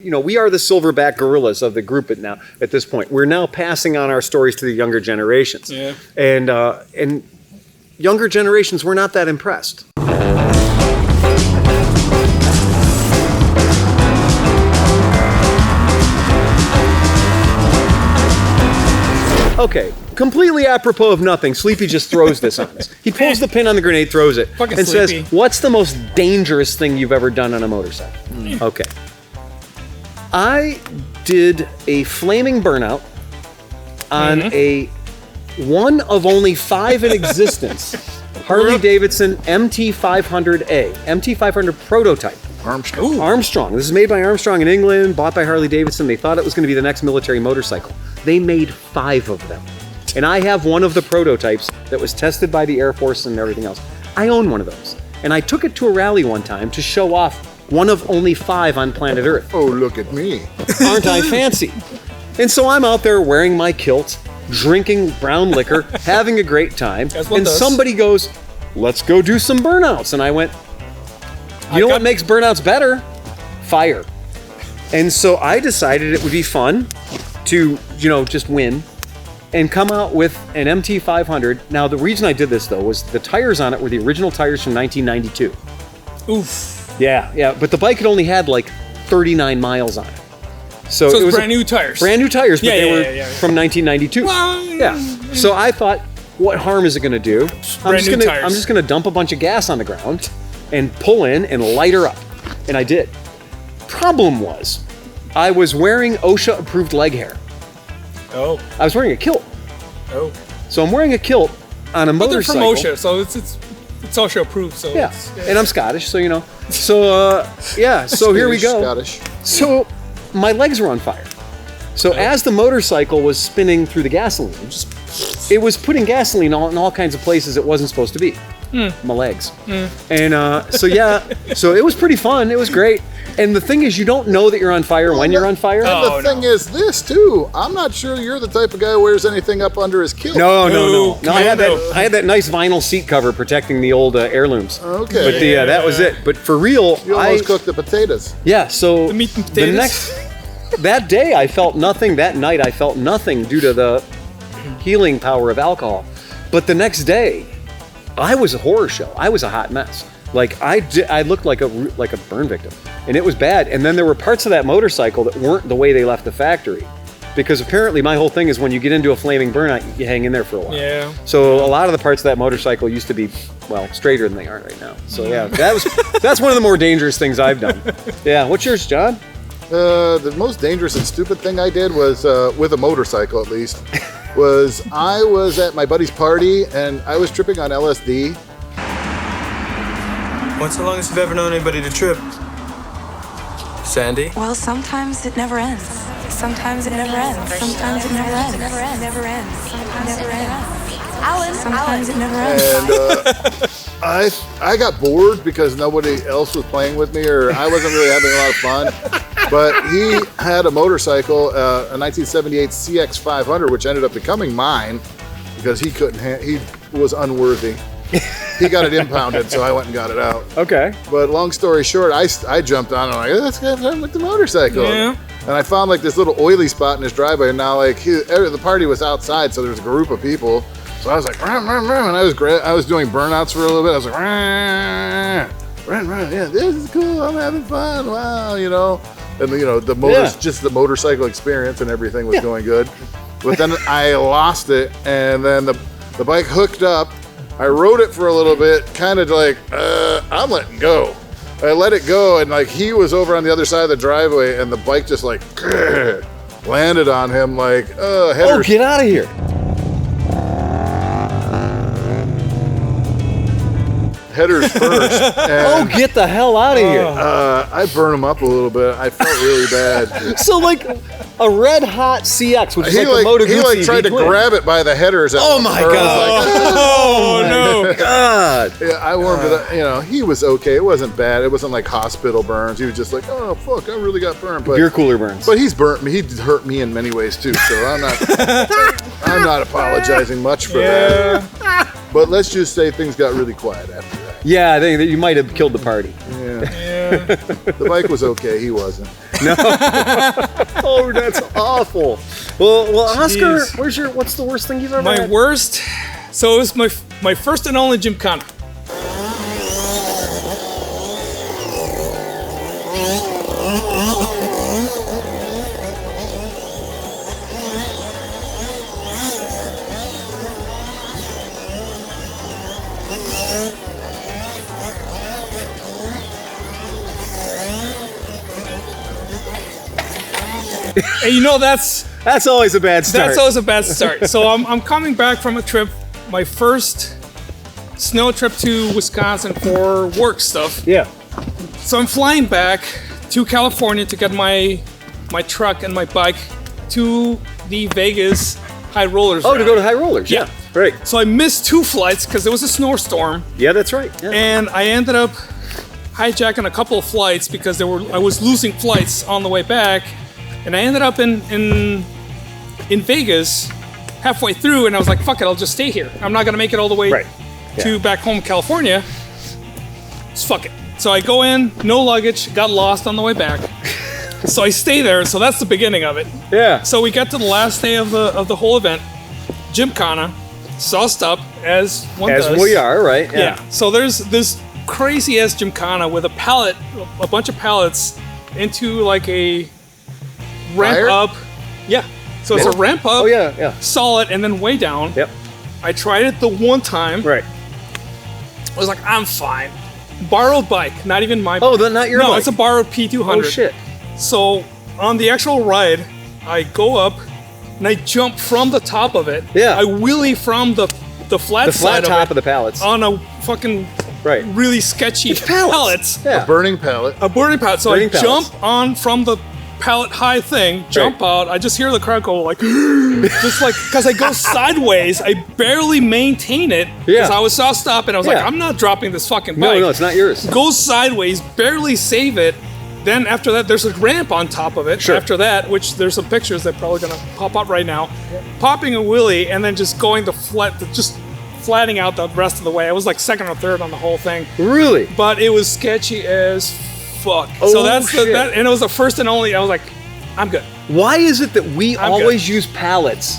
You know, we are the silverback gorillas of the group at this point. We're now passing on our stories to the younger generations. Yeah. And younger generations were not that impressed. Okay, completely apropos of nothing, Sleepy just throws this on us. He pulls the pin on the grenade, throws it, Fucking and Sleepy. says, "What's the most dangerous thing you've ever done on a motorcycle?" Okay. I did a flaming burnout on a one of only 5 in existence Harley Davidson MT500A, MT500 prototype. Armstrong. This is made by Armstrong in England, bought by Harley Davidson. They thought it was going to be the next military motorcycle. They made 5 of them. And I have one of the prototypes that was tested by the Air Force and everything else. I own one of those. And I took it to a rally one time to show off one of only 5 on planet Earth. Oh, look at me. Aren't I fancy? And so I'm out there wearing my kilt, drinking brown liquor, having a great time. And somebody goes, "Let's go do some burnouts." And I went, you know what makes burnouts better? Fire. And so I decided it would be fun to, just win and come out with an MT500. Now, the reason I did this, though, was the tires on it were the original tires from 1992. Oof. Yeah, but the bike had only had like 39 miles on it. So it was was brand new tires. Brand new tires, but they were yeah. from 1992. Well, yeah. So I thought, what harm is it going to do? I'm just going to dump a bunch of gas on the ground and pull in and light her up. And I did. Problem was, I was wearing OSHA approved leg hair. Oh. I was wearing a kilt. Oh. So I'm wearing a kilt on a motorcycle. But they're from OSHA, so it's OSHA approved. So yeah. And I'm Scottish, so you know. So so here we go. Scottish. So my legs were on fire. So as the motorcycle was spinning through the gasoline, it was putting gasoline in all kinds of places it wasn't supposed to be. My legs. And so it was pretty fun. It was great. And the thing is, you don't know that you're on fire when you're on fire. And the thing is this too. I'm not sure you're the type of guy who wears anything up under his kilt. No. I had that nice vinyl seat cover protecting the old heirlooms. Okay. But that was it. But for real, you almost cooked the potatoes. Yeah. So the meat and potatoes. That day I felt nothing. That night I felt nothing due to the healing power of alcohol. But the next day, I was a horror show. I was a hot mess. Like I looked like a burn victim, and it was bad. And then there were parts of that motorcycle that weren't the way they left the factory, because apparently my whole thing is when you get into a flaming burnout, you hang in there for a while. Yeah. So a lot of the parts of that motorcycle used to be straighter than they are right now. So yeah, that's one of the more dangerous things I've done. Yeah. What's yours, John? The most dangerous and stupid thing I did was with a motorcycle, at least. I was at my buddy's party and I was tripping on LSD. What's the longest you've ever known anybody to trip? Sandy? Well, sometimes it never ends. Sometimes it never ends. Sometimes it never ends. It never ends. Sometimes it never ends. Alan. Sometimes it never ends. And I got bored because nobody else was playing with me, or I wasn't really having a lot of fun. But he had a motorcycle, a 1978 CX500, which ended up becoming mine because he was unworthy. He got it impounded, so I went and got it out. Okay. But long story short, I jumped on and I'm like, let's have fun with the motorcycle. Yeah. And I found like this little oily spot in his driveway, and now the party was outside, so there was a group of people. So I was like, rum, rum, rum, and I was doing burnouts for a little bit. I was like, run, yeah, this is cool. I'm having fun. Wow, And just the motorcycle experience and everything was going good. But then I lost it, and then the bike hooked up. I rode it for a little bit, kind of like, I'm letting go. I let it go, and like he was over on the other side of the driveway, and the bike just like landed on him like, headers. Oh, get out of here. Headers first. And, get the hell out of here. I burned him up a little bit. I felt really bad. So like a red hot CX, which is like the Moto Guzzi. He tried to grab it by the headers. Oh my God. Oh no. God. Yeah, I warmed it up. He was okay. It wasn't bad. It wasn't like hospital burns. He was just like, oh fuck, I really got burned. But beer cooler burns. But he's burnt me. He hurt me in many ways too. So I'm not apologizing much for that. But let's just say things got really quiet after that. Yeah, I think that you might have killed the party. Yeah. The bike was okay. He wasn't. Oh, that's awful. Well, Oscar, Jeez. what's the worst thing you've ever My had? worst. So it was my first and only Gymkhana. And you know that's always a bad start. That's always a bad start. So I'm coming back from a trip, my first snow trip to Wisconsin for work stuff. Yeah. So I'm flying back to California to get my truck and my bike to the Vegas High Rollers. Oh, to round. go to High Rollers. Yeah. Right. So I missed 2 flights because there was a snowstorm, Yeah, that's right. Yeah. and I ended up hijacking a couple of flights because I was losing flights on the way back, and I ended up in Vegas halfway through, and I was like, "Fuck it, I'll just stay here. I'm not gonna make it all the way Right. to back home, California. Just fuck it." So I go in, no luggage, got lost on the way back. So I stay there. So that's the beginning of it. Yeah. So we get to the last day of the whole event, Gymkhana, sauced up as one As does. we are, right? Yeah. So there's this crazy ass Gymkhana with a bunch of pallets into like a ramp Fire? up. Yeah. So it's a ramp up. Oh, yeah, yeah. Solid and then way down. Yep. I tried it the one time. Right. I was like, I'm fine. Borrowed bike, not even my Oh, then not your No, bike. it's a borrowed P200. Oh, shit. So on the actual ride, I go up and I jump from the top of it. Yeah. I wheelie from the flat The side flat top of of the pallets. on a fucking Right. really sketchy pallets. Yeah. Burning pallet. A burning pallet. So Burning I pallets. jump on from the pallet high thing, jump out. I just hear the crowd go like, just like, because I go sideways. I barely maintain it because Yeah. I was saw stop and I was like, Yeah. I'm not dropping this fucking No, bike. no, it's not yours. Goes sideways, barely save it. Then after that, there's a ramp on top of it. Sure. After that, which there's some pictures that are probably gonna pop up right now. Popping a wheelie and then just going just flattening out the rest of the way. I was like second or third on the whole thing, Really? but it was sketchy as fuck. Oh, So that's shit. and it was the first and only. I was like, I'm good. Why is it that we I'm always use pallets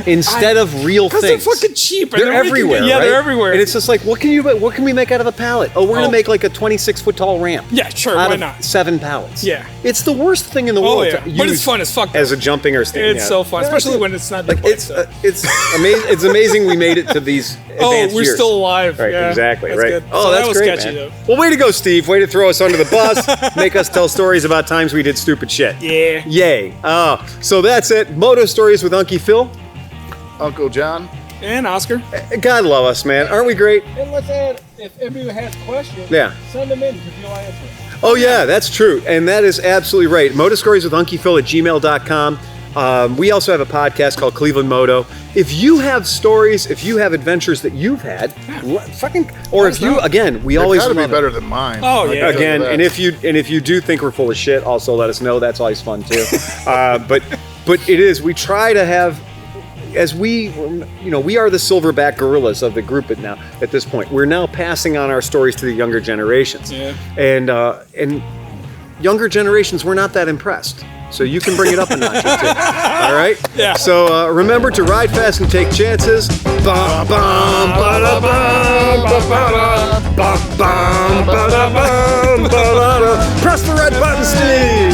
instead of real Because things? they're fucking cheap. And They're everywhere, Yeah, right? they're everywhere. And it's just like, what can we make out of a pallet? Oh, we're Oh. gonna make like a 26-foot tall ramp. Yeah, sure, Out why of not? 7 pallets. Yeah. It's the worst thing in the Oh world. yeah, to but it's use fun as fuck. as a jumping or standing. It's so fun, especially when it's not. Like it's amazing. It's amazing we made it to these. Oh, advanced we're years. still alive. Right, Yeah, exactly. that's Right. good. Oh, So that's that was great, sketchy, man. though. Well, way to go, Steve. Way to throw us under the bus. Make us tell stories about times we did stupid shit. Yeah. Yay. So that's it. Moto Stories with Unkie Phil. Uncle John. And Oscar. God love us, man. Aren't we great? And let's add, if everyone has questions, Yeah. send them in because you'll answer it. Oh, yeah, that's true. And that is absolutely right. Motostories with UnkiePhil at gmail.com. We also have a podcast called Cleveland Moto. If you have stories, if you have adventures that you've had, or if you, again, we They've always got to be love it. better than mine. Oh, I can yeah. tell you Again, that. and if you do think we're full of shit, also let us know. That's always fun too. But it is. We try to have, as we are the silverback gorillas of the group at this point. We're now passing on our stories to the younger generations. Yeah. And younger generations, we're not that impressed. So you can bring it up a notch or two. All right? Yeah. So remember to ride fast and take chances. Bum, bum, ba-da-bum, ba-ba-da, bum, bum, ba-da-bum, ba-da-da. Press the red button, Steve.